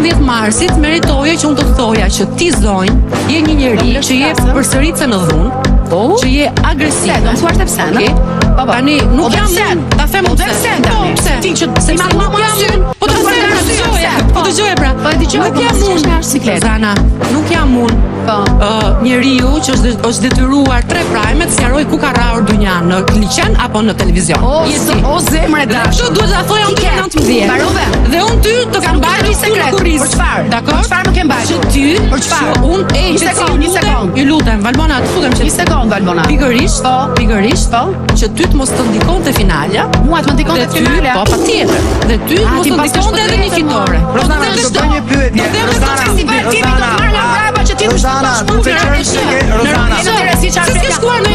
19 marsit meritoje që unë të thoja që ti zonjë je një njeri që je përsëritse në dhunë, që je agresive. Do të thuash pse, në? Tani nuk jam unë, ta them unë pse. Pse? Ti që se nuk jam unë. Po të dëgjoj pra. Nuk jam unë. Zana, nuk jam unë. Njeriu që është detyruar 3 prajme të sqaroj ku ka rrahur dynjan, në liçen apo në televizion. O zemre dashur. Kështu duhet ta thoja unë 19. Mbarove. Dhe unë ty të kam bërë një sekret. Për çfarë? Dakor? Për çfarë më ke mbajtur? Që ty, Për çfarë? Unë Një sekond. Ju lutem, Valbona, të futem që Një sekond, Valbona. Pikërisht, që ty të mos të ndikonte finalja. Mua të më ndikonte finalja. Po, patjetër. Dhe ty mos të ndikonte edhe një fitore. Rozana, do bëj një pyetje. Rozana, S'ke shkuar në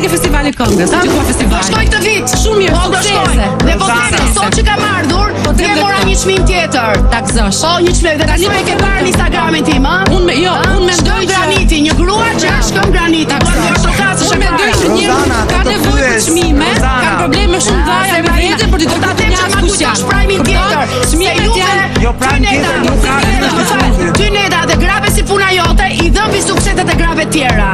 një festivali këngës, që ka festivali. Do shkoj këtë vit. Shumë mirë, Po do shkoj. Dhe po them sot që kam ardhur, ti e mora një çmim tjetër. Takzosh. Po një çmim, dhe tani më ke parë në Instagramin tim, ha? Unë mendoj që graniti, një grua që shkon graniti. Unë mendoj që njerëzit ka nevojë për çmime, kanë probleme shumë dhaja me veten për të dhënë atë një kush prajmin tjetër. Çmimet janë jo prajm tjetër, nuk ka. Ty Neda dhe grave si puna jote i dhëmbi suksetet e grave tjera.